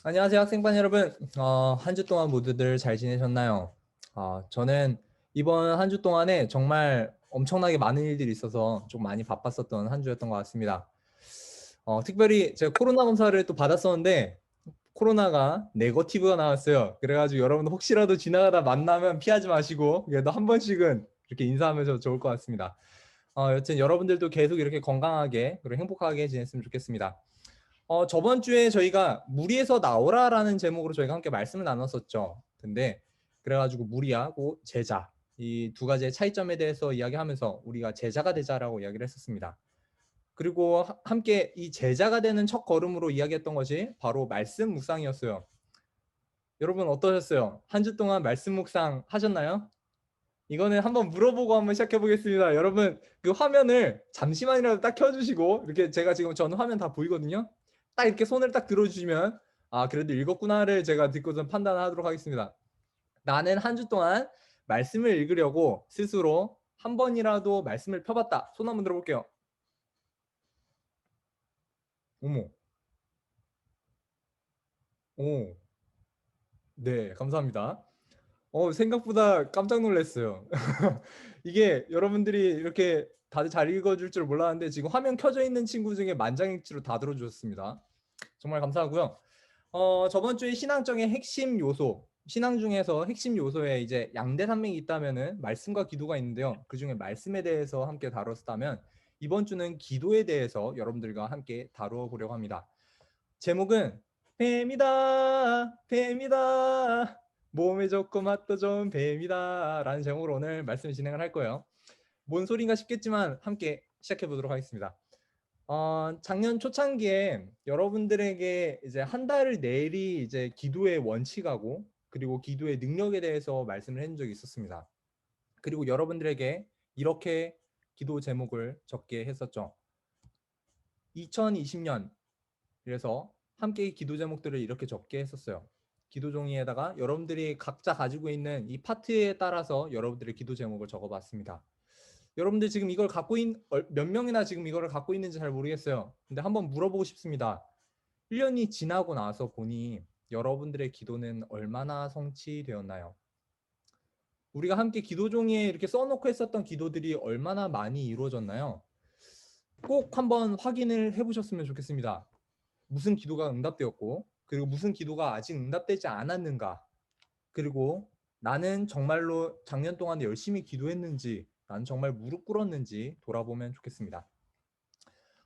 안녕하세요, 학생반 여러분. 한 주 동안 모두들 잘 지내셨나요? 저는 이번 한 주 동안에 정말 엄청나게 많은 일들이 있어서 좀 많이 바빴었던 한 주였던 것 같습니다. 특별히 제가 코로나 검사를 또 받았었는데 코로나가 네거티브가 나왔어요. 그래가지고 여러분 혹시라도 지나가다 만나면 피하지 마시고 그래도 한 번씩은 이렇게 인사하면서 좋을 것 같습니다. 여튼 여러분들도 계속 이렇게 건강하게 그리고 행복하게 지냈으면 좋겠습니다. 저번 주에 저희가 무리에서 나오라라는 제목으로 저희가 함께 말씀을 나눴었죠. 근데 그래가지고 무리하고 제자 이 두 가지의 차이점에 대해서 이야기하면서 우리가 제자가 되자라고 이야기를 했었습니다. 그리고 함께 이 제자가 되는 첫 걸음으로 이야기했던 것이 바로 말씀 묵상이었어요. 여러분 어떠셨어요? 한 주 동안 말씀 묵상 하셨나요? 이거는 한번 물어보고 한번 시작해 보겠습니다. 여러분 그 화면을 잠시만이라도 딱 켜주시고 이렇게 제가 지금 저는 화면 다 보이거든요. 딱 이렇게 손을 딱 들어주시면 그래도 읽었구나를 제가 듣고선 판단하도록 하겠습니다. 나는 한 주 동안 말씀을 읽으려고 스스로 한 번이라도 말씀을 펴봤다. 손 한번 들어볼게요. 어머, 오, 네, 감사합니다. 생각보다 깜짝 놀랐어요. 이게 여러분들이 이렇게 다들 잘 읽어줄 줄 몰랐는데 지금 화면 켜져 있는 친구 중에 만장일치로 다 들어주셨습니다. 정말 감사하고요. 저번 주에 신앙적인 핵심 요소, 신앙 중에서 핵심 요소에 이제 양대산맥이 있다면은 말씀과 기도가 있는데요. 그 중에 말씀에 대해서 함께 다뤘다면 이번 주는 기도에 대해서 여러분들과 함께 다루어 보려고 합니다. 제목은 뱀이다, 뱀이다, 몸에 좋고 맛도 좋은 뱀이다 라는 제목으로 오늘 말씀 진행을 할 거예요. 뭔 소린가 싶겠지만 함께 시작해 보도록 하겠습니다. 작년 초창기에 여러분들에게 이제 한 달을 내리 이제 기도의 원칙하고 그리고 기도의 능력에 대해서 말씀을 해준 적이 있었습니다. 그리고 여러분들에게 이렇게 기도 제목을 적게 했었죠. 2020년 그래서 함께 기도 제목들을 이렇게 적게 했었어요. 기도 종이에다가 여러분들이 각자 가지고 있는 이 파트에 따라서 여러분들의 기도 제목을 적어봤습니다. 여러분들 지금 이걸 갖고 몇 명이나 지금 이거를 갖고 있는지 잘 모르겠어요. 근데 한번 물어보고 싶습니다. 1년이 지나고 나서 보니 여러분들의 기도는 얼마나 성취되었나요? 우리가 함께 기도 종이에 이렇게 써놓고 했었던 기도들이 얼마나 많이 이루어졌나요? 꼭 한번 확인을 해보셨으면 좋겠습니다. 무슨 기도가 응답되었고 그리고 무슨 기도가 아직 응답되지 않았는가 그리고 나는 정말로 작년 동안 열심히 기도했는지 나는 정말 무릎 꿇었는지 돌아보면 좋겠습니다.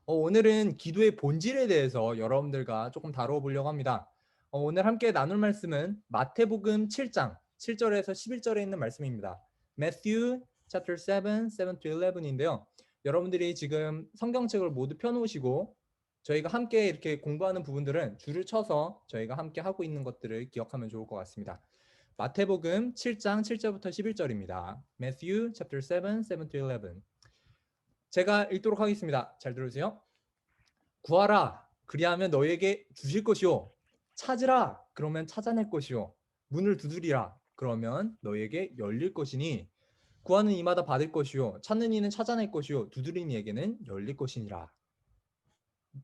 오늘은 기도의 본질에 대해서 여러분들과 조금 다루어 보려고 합니다. 오늘 함께 나눌 말씀은 마태복음 7장 7절에서 11절에 있는 말씀입니다. Matthew chapter 7, 7 to 11인데요. 여러분들이 지금 성경책을 모두 펴놓으시고 저희가 함께 이렇게 공부하는 부분들은 줄을 쳐서 저희가 함께 하고 있는 것들을 기억하면 좋을 것 같습니다. 마태복음 7장 7절부터 11절입니다. Matthew chapter 7, 7 to 11. 제가 읽도록 하겠습니다. 잘 들으세요. 구하라 그리하면 너희에게 주실 것이요 찾으라 그러면 찾아낼 것이요 문을 두드리라 그러면 너희에게 열릴 것이니 구하는 이마다 받을 것이요 찾는 이는 찾아낼 것이요 두드리는 이에게는 열릴 것이니라.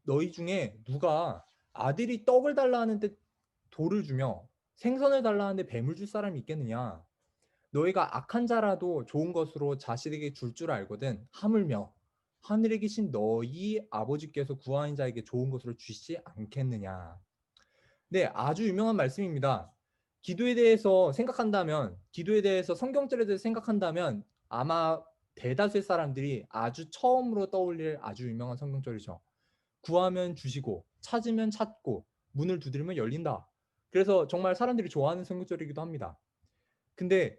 너희 중에 누가 아들이 떡을 달라 하는데 돌을 주며 생선을 달라 하는데 뱀을 줄 사람이 있겠느냐. 너희가 악한 자라도 좋은 것으로 자식에게 줄 알거든 하물며 하늘에 계신 너희 아버지께서 구하는 자에게 좋은 것으로 주시지 않겠느냐. 네, 아주 유명한 말씀입니다. 기도에 대해서 생각한다면, 기도에 대해서 성경절에 대해서 생각한다면 아마 대다수의 사람들이 아주 처음으로 떠올릴 아주 유명한 성경절이죠. 구하면 주시고 찾으면 찾고 문을 두드리면 열린다. 그래서 정말 사람들이 좋아하는 성경절이기도 합니다. 근데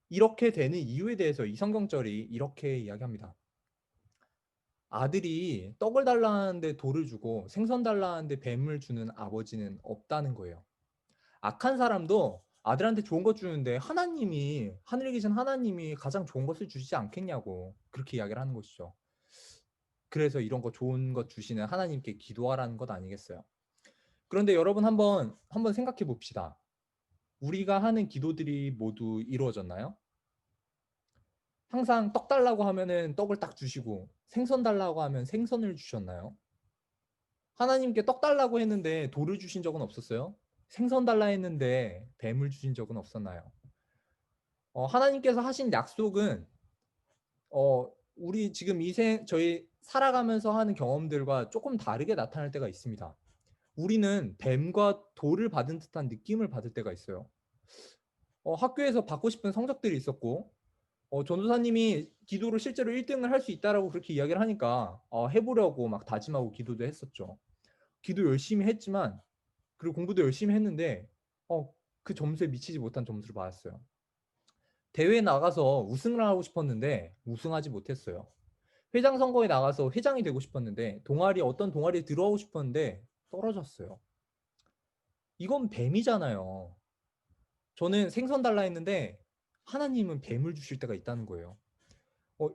이렇게 되는 이유에 대해서 이 성경절이 이렇게 이야기합니다. 아들이 떡을 달라는데 돌을 주고 생선 달라는데 뱀을 주는 아버지는 없다는 거예요. 악한 사람도 아들한테 좋은 것 주는데 하나님이 하늘에 계신 하나님이 가장 좋은 것을 주시지 않겠냐고 그렇게 이야기를 하는 것이죠. 그래서 이런 거 좋은 것 주시는 하나님께 기도하라는 것 아니겠어요? 그런데 여러분 한번 생각해 봅시다. 우리가 하는 기도들이 모두 이루어졌나요? 항상 떡 달라고 하면은 떡을 딱 주시고 생선 달라고 하면 생선을 주셨나요? 하나님께 떡 달라고 했는데 돌을 주신 적은 없었어요? 생선 달라 했는데 뱀을 주신 적은 없었나요? 하나님께서 하신 약속은 우리 지금 저희 살아가면서 하는 경험들과 조금 다르게 나타날 때가 있습니다. 우리는 뱀과 돌을 받은 듯한 느낌을 받을 때가 있어요. 학교에서 받고 싶은 성적들이 있었고, 전도사님이 기도로 실제로 1등을 할 수 있다라고 그렇게 이야기를 하니까 해보려고 막 다짐하고 기도도 했었죠. 기도 열심히 했지만, 그리고 공부도 열심히 했는데 그 점수에 미치지 못한 점수를 받았어요. 대회에 나가서 우승을 하고 싶었는데 우승하지 못했어요. 회장 선거에 나가서 회장이 되고 싶었는데 어떤 동아리에 들어가고 싶었는데 떨어졌어요. 이건 뱀이잖아요. 저는 생선 달라 했는데 하나님은 뱀을 주실 때가 있다는 거예요.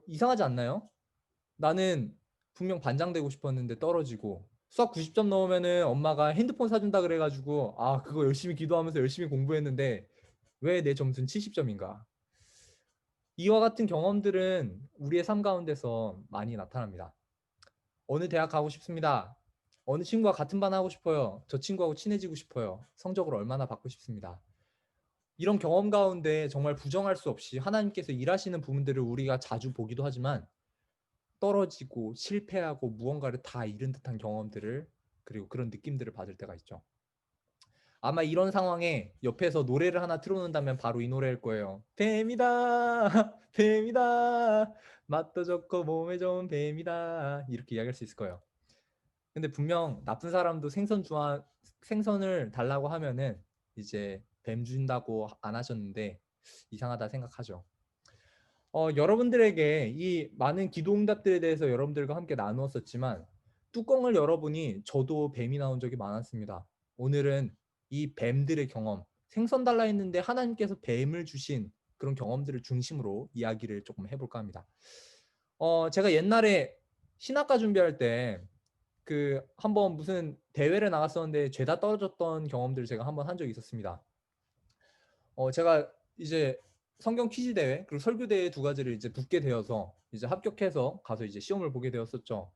이상하지 않나요? 나는 분명 반장 되고 싶었는데 떨어지고 수학 90점 넣으면은 엄마가 핸드폰 사준다 그래가지고 그거 열심히 기도하면서 열심히 공부했는데 왜 내 점수는 70점인가? 이와 같은 경험들은 우리의 삶 가운데서 많이 나타납니다. 어느 대학 가고 싶습니다. 어느 친구와 같은 반 하고 싶어요. 저 친구하고 친해지고 싶어요. 성적을 얼마나 받고 싶습니다. 이런 경험 가운데 정말 부정할 수 없이 하나님께서 일하시는 부분들을 우리가 자주 보기도 하지만 떨어지고 실패하고 무언가를 다 잃은 듯한 경험들을 그리고 그런 느낌들을 받을 때가 있죠. 아마 이런 상황에 옆에서 노래를 하나 틀어놓는다면 바로 이 노래일 거예요. 뱀이다, 뱀이다, 맛도 좋고 몸에 좋은 뱀이다. 이렇게 이야기할 수 있을 거예요. 근데 분명 나쁜 사람도 생선을 달라고 하면은 이제 뱀 준다고 안 하셨는데 이상하다 생각하죠. 여러분들에게 이 많은 기도 응답들에 대해서 여러분들과 함께 나누었었지만 뚜껑을 열어보니 저도 뱀이 나온 적이 많았습니다. 오늘은 이 뱀들의 경험, 생선 달라 했는데 하나님께서 뱀을 주신 그런 경험들을 중심으로 이야기를 조금 해볼까 합니다. 제가 옛날에 신학과 준비할 때 한번 무슨 대회를 나갔었는데 죄다 떨어졌던 경험들을 제가 한번 한 적이 있었습니다. 제가 이제 성경 퀴즈 대회 그리고 설교 대회 두 가지를 이제 붙게 되어서 이제 합격해서 가서 이제 시험을 보게 되었었죠.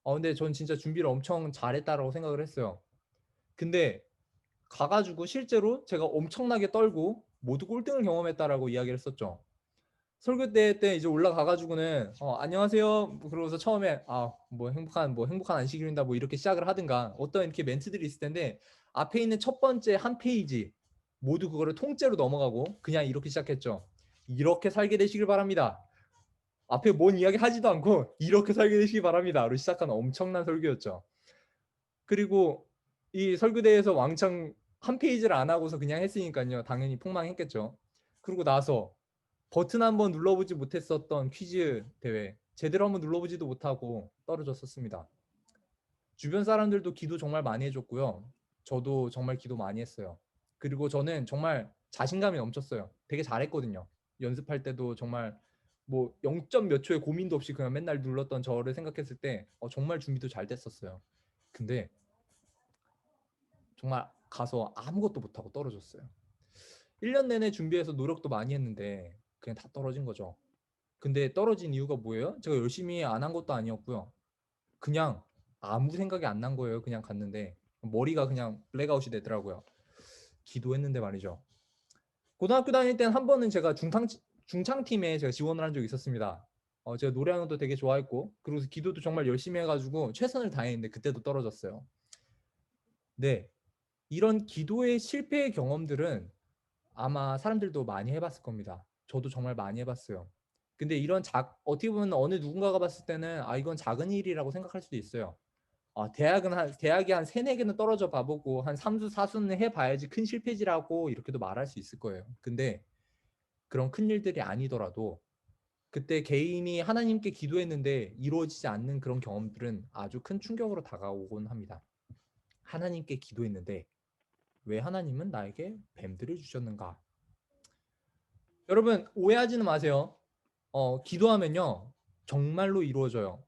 근데 전 진짜 준비를 엄청 잘했다라고 생각을 했어요. 근데 가가지고 실제로 제가 엄청나게 떨고 모두 꼴등을 경험했다라고 이야기를 했었죠. 설교 대회 때 이제 올라가가지고는 안녕하세요. 뭐 그러고서 처음에 뭐 행복한 안식일입니다. 뭐 이렇게 시작을 하든가 어떤 이렇게 멘트들이 있을 텐데 앞에 있는 첫 번째 한 페이지 모두 그거를 통째로 넘어가고 그냥 이렇게 시작했죠. 이렇게 살게 되시길 바랍니다. 앞에 뭔 이야기 하지도 않고 이렇게 살게 되시기 바랍니다로 시작한 엄청난 설교였죠. 그리고 이 설교대에서 왕창 한 페이지를 안 하고서 그냥 했으니까요. 당연히 폭망했겠죠. 그러고 나서 버튼 한번 눌러보지 못했었던 퀴즈 대회 제대로 한번 눌러보지도 못하고 떨어졌었습니다. 주변 사람들도 기도 정말 많이 해줬고요. 저도 정말 기도 많이 했어요. 그리고 저는 정말 자신감이 넘쳤어요. 되게 잘했거든요. 연습할 때도 정말 뭐 0점 몇 초의 고민도 없이 그냥 맨날 눌렀던 저를 생각했을 때 정말 준비도 잘 됐었어요. 근데 정말 가서 아무것도 못하고 떨어졌어요. 1년 내내 준비해서 노력도 많이 했는데 그냥 다 떨어진 거죠. 근데 떨어진 이유가 뭐예요? 제가 열심히 안 한 것도 아니었고요. 그냥 아무 생각이 안 난 거예요. 그냥 갔는데 머리가 그냥 블랙아웃이 되더라고요. 기도했는데 말이죠. 고등학교 다닐 때는 한 번은 제가 중창팀에 제가 지원을 한 적이 있었습니다. 제가 노래하는 것도 되게 좋아했고 그리고 기도도 정말 열심히 해가지고 최선을 다했는데 그때도 떨어졌어요. 네, 이런 기도의 실패의 경험들은 아마 사람들도 많이 해봤을 겁니다. 저도 정말 많이 해봤어요. 근데 어떻게 보면 어느 누군가가 봤을 때는 이건 작은 일이라고 생각할 수도 있어요. 대학이 한 세네 개는 떨어져 봐보고 한 3수 4수는 해봐야지 큰 실패지라고 이렇게도 말할 수 있을 거예요. 근데 그런 큰 일들이 아니더라도 그때 개인이 하나님께 기도했는데 이루어지지 않는 그런 경험들은 아주 큰 충격으로 다가오곤 합니다. 하나님께 기도했는데 왜 하나님은 나에게 뱀들을 주셨는가? 여러분 오해하지는 마세요. 기도하면요 정말로 이루어져요.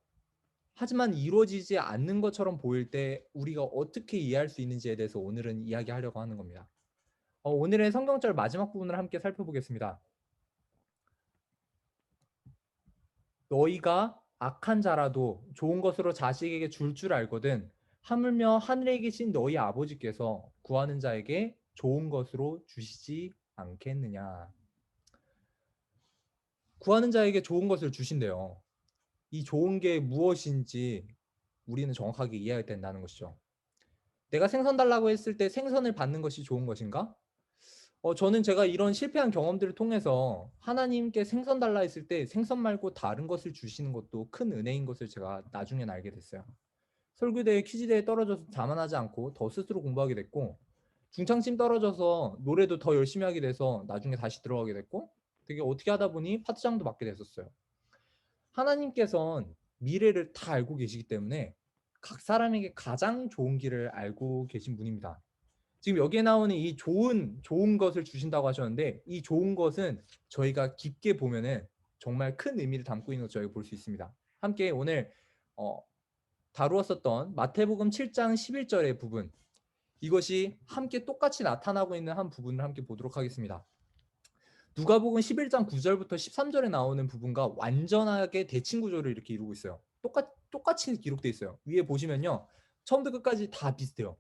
하지만 이루어지지 않는 것처럼 보일 때 우리가 어떻게 이해할 수 있는지에 대해서 오늘은 이야기하려고 하는 겁니다. 오늘의 성경절 마지막 부분을 함께 살펴보겠습니다. 너희가 악한 자라도 좋은 것으로 자식에게 줄 알거든 하물며 하늘에 계신 너희 아버지께서 구하는 자에게 좋은 것으로 주시지 않겠느냐. 구하는 자에게 좋은 것을 주신대요. 이 좋은 게 무엇인지 우리는 정확하게 이해해야 된다는 것이죠. 내가 생선 달라고 했을 때 생선을 받는 것이 좋은 것인가? 저는 제가 이런 실패한 경험들을 통해서 하나님께 생선 달라 했을 때 생선 말고 다른 것을 주시는 것도 큰 은혜인 것을 제가 나중엔 알게 됐어요. 설교대회 퀴즈대회 떨어져서 자만하지 않고 더 스스로 공부하게 됐고, 중창심 떨어져서 노래도 더 열심히 하게 돼서 나중에 다시 들어가게 됐고, 되게 어떻게 하다 보니 파트장도 맡게 됐었어요. 하나님께서는 미래를 다 알고 계시기 때문에 각 사람에게 가장 좋은 길을 알고 계신 분입니다. 지금 여기에 나오는 이 좋은 것을 주신다고 하셨는데, 이 좋은 것은 저희가 깊게 보면은 정말 큰 의미를 담고 있는 걸 저희가 볼 수 있습니다. 함께 오늘 다루었었던 마태복음 7장 11절의 부분, 이것이 함께 똑같이 나타나고 있는 한 부분을 함께 보도록 하겠습니다. 누가복음 11장 9절부터 13절에 나오는 부분과 완전하게 대칭 구조를 이렇게 이루고 있어요. 똑같이 기록되어 있어요. 위에 보시면요, 처음부터 끝까지 다 비슷해요.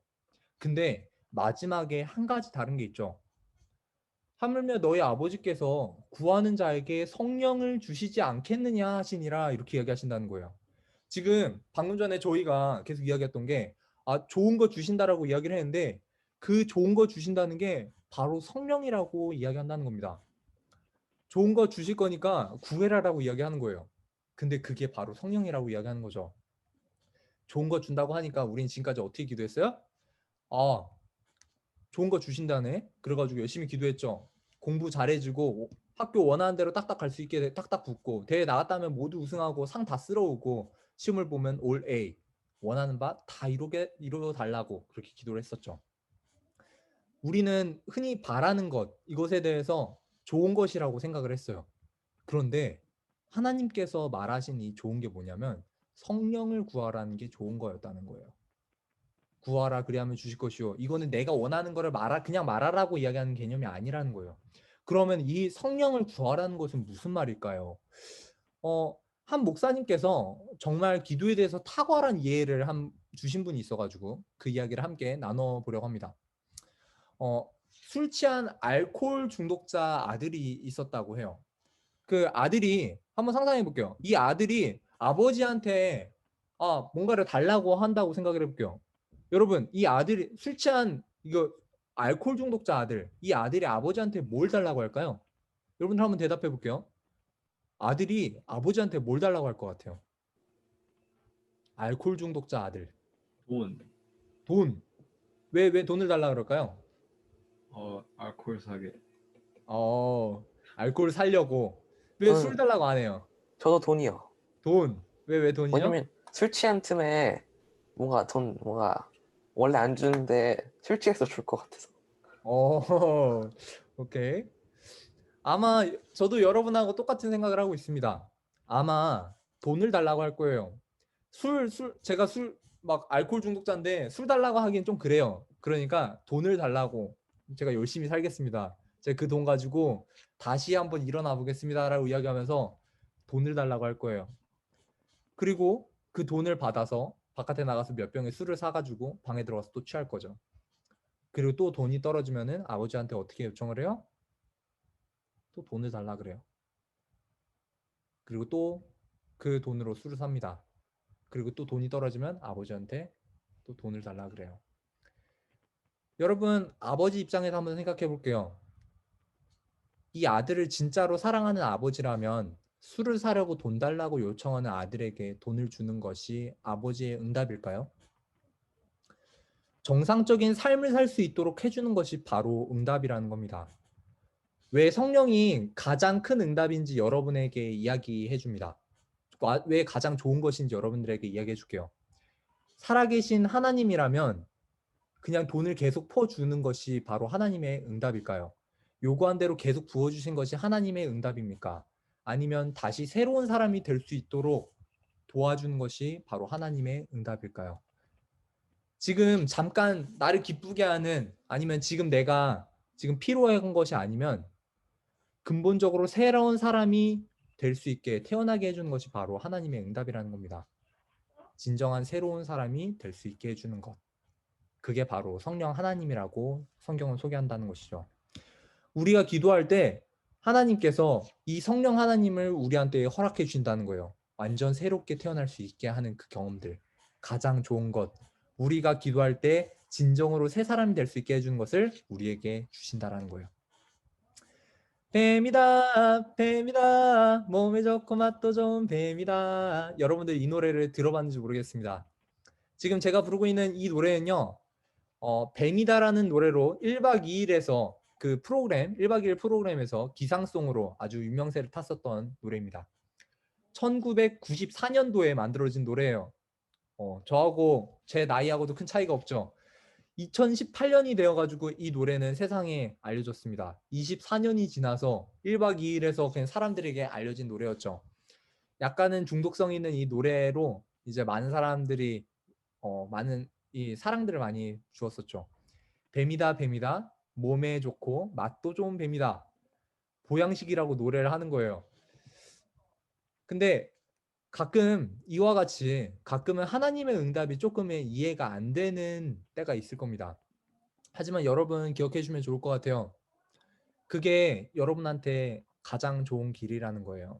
근데 마지막에 한 가지 다른 게 있죠. 하물며 너희 아버지께서 구하는 자에게 성령을 주시지 않겠느냐 하시니라, 이렇게 이야기하신다는 거예요. 지금 방금 전에 저희가 계속 이야기했던 게, 좋은 거 주신다라고 이야기를 했는데, 그 좋은 거 주신다는 게 바로 성령이라고 이야기한다는 겁니다. 좋은 거 주실 거니까 구해라라고 이야기하는 거예요. 근데 그게 바로 성령이라고 이야기하는 거죠. 좋은 거 준다고 하니까 우린 지금까지 어떻게 기도했어요? 좋은 거 주신다네. 그래가지고 열심히 기도했죠. 공부 잘해주고 학교 원하는 대로 딱딱 갈 수 있게 딱딱 붙고, 대회 나갔다면 모두 우승하고 상 다 쓸어오고, 시험을 보면 올 A, 원하는 바 다 이루어 달라고 그렇게 기도를 했었죠. 우리는 흔히 바라는 것, 이것에 대해서 좋은 것이라고 생각을 했어요. 그런데 하나님께서 말하신 이 좋은 게 뭐냐면 성령을 구하라는 게 좋은 거였다는 거예요. 구하라 그리하면 주실 것이요. 이거는 내가 원하는 거를 그냥 말하라고 이야기하는 개념이 아니라는 거예요. 그러면 이 성령을 구하라는 것은 무슨 말일까요? 한 목사님께서 정말 기도에 대해서 탁월한 이해를 주신 분이 있어가지고 그 이야기를 함께 나눠보려고 합니다. 술 취한 알코올 중독자 아들이 있었다고 해요. 그 아들이, 한번 상상해 볼게요. 이 아들이 아버지한테 뭔가를 달라고 한다고 생각을 해볼게요. 여러분, 이 아들이 술 취한 이거 알코올 중독자 아들, 이 아들이 아버지한테 뭘 달라고 할까요? 여러분들 한번 대답해 볼게요. 아들이 아버지한테 뭘 달라고 할 것 같아요? 알코올 중독자 아들. 돈. 돈. 왜 돈을 달라고 그럴까요? 알코올 사게. 알코올 살려고. 왜 술 저는 달라고 안 해요? 저도 돈이요. 돈. 왜 돈이요? 왜냐면 술 취한 틈에 뭔가 원래 안 주는데 술 취해서 줄 것 같아서. 오케이. 아마 저도 여러분하고 똑같은 생각을 하고 있습니다. 아마 돈을 달라고 할 거예요. 제가 막 알코올 중독자인데 술 달라고 하기엔 좀 그래요. 그러니까 돈을 달라고, 제가 열심히 살겠습니다. 제가 그 돈 가지고 다시 한번 일어나 보겠습니다라고 이야기하면서 돈을 달라고 할 거예요. 그리고 그 돈을 받아서 바깥에 나가서 몇 병의 술을 사가지고 방에 들어가서 또 취할 거죠. 그리고 또 돈이 떨어지면은 아버지한테 어떻게 요청을 해요? 또 돈을 달라 그래요. 그리고 또 그 돈으로 술을 삽니다. 그리고 또 돈이 떨어지면 아버지한테 또 돈을 달라 그래요. 여러분, 아버지 입장에서 한번 생각해 볼게요. 이 아들을 진짜로 사랑하는 아버지라면 술을 사려고 돈 달라고 요청하는 아들에게 돈을 주는 것이 아버지의 응답일까요? 정상적인 삶을 살 수 있도록 해주는 것이 바로 응답이라는 겁니다. 왜 성령이 가장 큰 응답인지 여러분에게 이야기해 줍니다. 왜 가장 좋은 것인지 여러분들에게 이야기해 줄게요. 살아계신 하나님이라면 그냥 돈을 계속 퍼주는 것이 바로 하나님의 응답일까요? 요구한 대로 계속 부어주신 것이 하나님의 응답입니까? 아니면 다시 새로운 사람이 될 수 있도록 도와주는 것이 바로 하나님의 응답일까요? 지금 잠깐 나를 기쁘게 하는, 아니면 지금 내가 필요한 것이 아니면 근본적으로 새로운 사람이 될 수 있게 태어나게 해주는 것이 바로 하나님의 응답이라는 겁니다. 진정한 새로운 사람이 될 수 있게 해주는 것. 그게 바로 성령 하나님이라고 성경은 소개한다는 것이죠. 우리가 기도할 때 하나님께서 이 성령 하나님을 우리한테 허락해 주신다는 거예요. 완전 새롭게 태어날 수 있게 하는 그 경험들. 가장 좋은 것. 우리가 기도할 때 진정으로 새 사람이 될 수 있게 해주는 것을 우리에게 주신다라는 거예요. 뱀이다, 뱀이다, 몸에 좋고 맛도 좋은 뱀이다. 여러분들 이 노래를 들어봤는지 모르겠습니다. 지금 제가 부르고 있는 이 노래는요, 뱀이다라는 노래로 1박 2일에서 그 프로그램, 1박 2일 프로그램에서 기상송으로 아주 유명세를 탔었던 노래입니다. 1994년도에 만들어진 노래예요. 저하고 제 나이하고도 큰 차이가 없죠. 2018년이 되어가지고 이 노래는 세상에 알려졌습니다. 24년이 지나서 1박 2일에서 그냥 사람들에게 알려진 노래였죠. 약간은 중독성 있는 이 노래로 이제 많은 사람들이 많은 이 사랑들을 많이 주었었죠. 뱀이다, 뱀이다, 몸에 좋고 맛도 좋은 뱀이다. 보양식이라고 노래를 하는 거예요. 근데 가끔 이와 같이 가끔은 하나님의 응답이 조금은 이해가 안 되는 때가 있을 겁니다. 하지만 여러분 기억해 주면 좋을 것 같아요. 그게 여러분한테 가장 좋은 길이라는 거예요.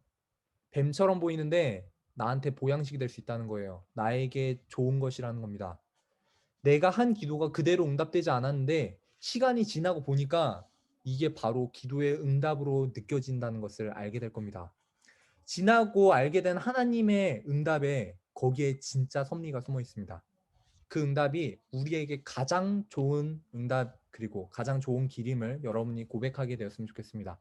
뱀처럼 보이는데 나한테 보양식이 될 수 있다는 거예요. 나에게 좋은 것이라는 겁니다. 내가 한 기도가 그대로 응답되지 않았는데 시간이 지나고 보니까 이게 바로 기도의 응답으로 느껴진다는 것을 알게 될 겁니다. 지나고 알게 된 하나님의 응답에 거기에 진짜 섭리가 숨어 있습니다. 그 응답이 우리에게 가장 좋은 응답 그리고 가장 좋은 길임을 여러분이 고백하게 되었으면 좋겠습니다.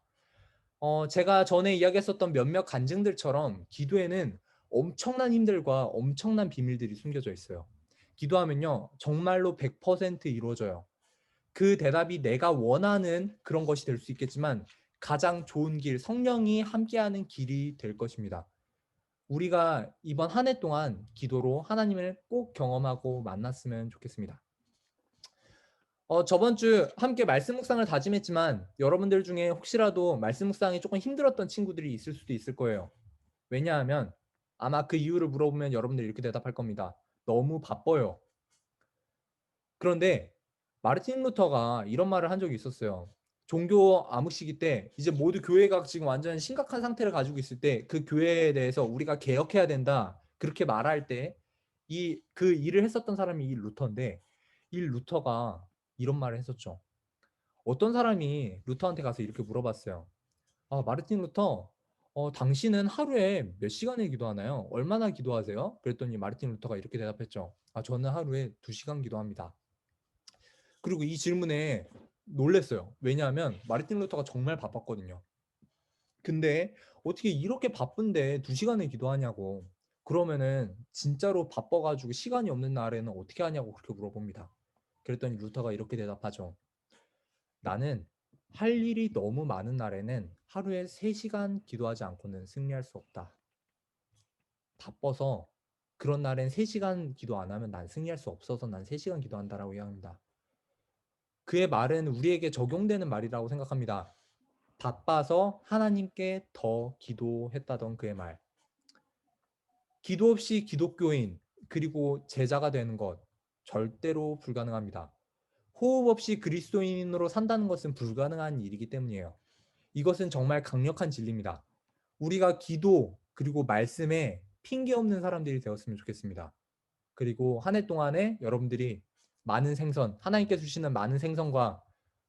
제가 전에 이야기했었던 몇몇 간증들처럼 기도에는 엄청난 힘들과 엄청난 비밀들이 숨겨져 있어요. 기도하면요 정말로 100% 이루어져요. 그 대답이 내가 원하는 그런 것이 될 수 있겠지만 가장 좋은 길, 성령이 함께하는 길이 될 것입니다. 우리가 이번 한 해 동안 기도로 하나님을 꼭 경험하고 만났으면 좋겠습니다. 저번 주 함께 말씀 묵상을 다짐했지만 여러분들 중에 혹시라도 말씀 묵상이 조금 힘들었던 친구들이 있을 수도 있을 거예요. 왜냐하면 아마 그 이유를 물어보면 여러분들이 이렇게 대답할 겁니다. 너무 바빠요. 그런데 마르틴 루터가 이런 말을 한 적이 있었어요. 종교 암흑 시기 때 이제 모두 교회가 지금 완전 심각한 상태를 가지고 있을 때 그 교회에 대해서 우리가 개혁해야 된다. 그렇게 말할 때 그 일을 했었던 사람이 이 루터인데 이 루터가 이런 말을 했었죠. 어떤 사람이 루터한테 가서 이렇게 물어봤어요. 아, 마르틴 루터, 당신은 하루에 몇 시간을 기도하나요? 얼마나 기도하세요? 그랬더니 마르틴 루터가 이렇게 대답했죠. 아, 저는 하루에 2시간 기도합니다. 그리고 이 질문에 놀랬어요. 왜냐하면 마르틴 루터가 정말 바빴거든요. 근데 어떻게 이렇게 바쁜데 2시간을 기도하냐고. 그러면은 진짜로 바빠가지고 시간이 없는 날에는 어떻게 하냐고 그렇게 물어봅니다. 그랬더니 루터가 이렇게 대답하죠. 나는 할 일이 너무 많은 날에는 하루에 3시간 기도하지 않고는 승리할 수 없다. 바빠서 그런 날엔 3시간 기도 안 하면 난 승리할 수 없어서 난 3시간 기도한다라고 이야기합니다. 그의 말은 우리에게 적용되는 말이라고 생각합니다. 바빠서 하나님께 더 기도했다던 그의 말. 기도 없이 기독교인 그리고 제자가 되는 것 절대로 불가능합니다. 호흡 없이 그리스도인으로 산다는 것은 불가능한 일이기 때문이에요. 이것은 정말 강력한 진리입니다. 우리가 기도 그리고 말씀에 핑계 없는 사람들이 되었으면 좋겠습니다. 그리고 한 해 동안에 여러분들이 많은 생선, 하나님께서 주시는 많은 생선과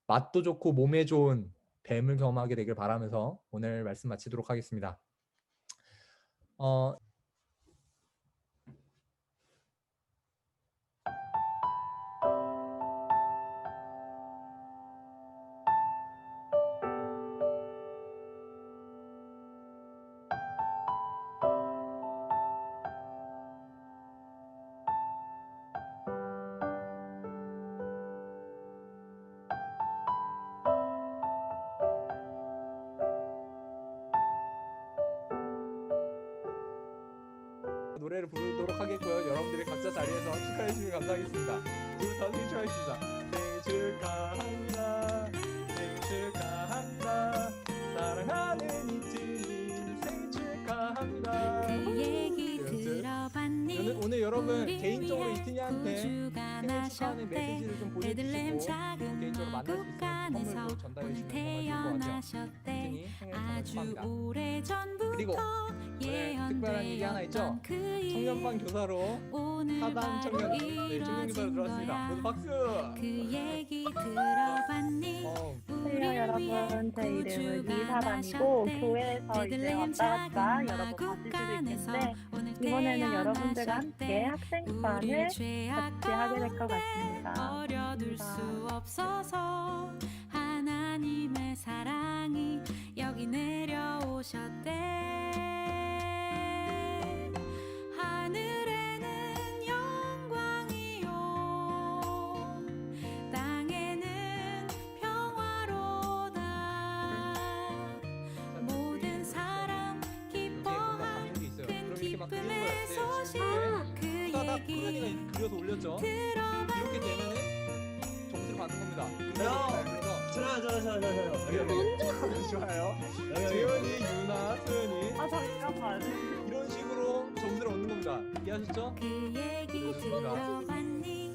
맛도 좋고 몸에 좋은 뱀을 경험하게 되길 바라면서 오늘 말씀 마치도록 하겠습니다. 노래를 부르도록 하겠고요. 여러분들이 각자 자리에서 축하해 주시면 감사하겠습니다. 부터 생일 축하하겠습니다. 생일 축하합니다. 생일 축하합니다. 사랑하는 이트님 생일 축하합니다. 그 얘기 들어봤니? 오늘 여러분 친구한테 우주가 생일 축하하는 나셨대. 메시지를 좀 베들레헴 보내주시고 작은 개인적으로 만날 수 있으면 마국간에서 선물도 전달해 오늘 주시면 정말 좋을 것 같아요. 태어나셨대. 꾸준히 생일 정말 아주 축하합니다. 오래 그리고 전부터 오늘 특별한 일이 하나 있죠? 예언되었던 그 일. 청년반 교사로 오늘 사단 바로 청년 네, 청년 교사로 이뤄진 들어왔습니다. 거야. 모두 박수. 그 얘기 들어봤니? 안녕하세요 여러분, 제 이름은 이사람이고 교회에서 이제 왔다 갔다 여러 번 봤을 수도 있는데 이번에는 여러분들과 함께 학생반을 같이 하게 될 것 같습니다. 버려둘 수 감사합니다. 없어서 하나님의 사랑이 여기 내려오셨대. 하늘에는 영광이요, 땅에는 평화로다. 모든 사람 기뻐할 큰 기쁨의 소식. 그 후다닥 얘기 프로그램이 그려서 올렸죠. 들어봐. 이렇게 되면은 점수를 받는 겁니다. 그래서 좋아요. 재현이, 유나, 소연이 아 잠깐만. 이런 식으로 점수를 얻는 겁니다. 이해하셨죠? 그 얘기 그렇습니다. 들어봤니?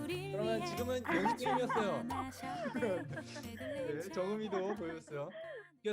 우리 그러면 위해 지금은 연습 중이었어요. 나셨대. 네, 정음이도 보여줬어요.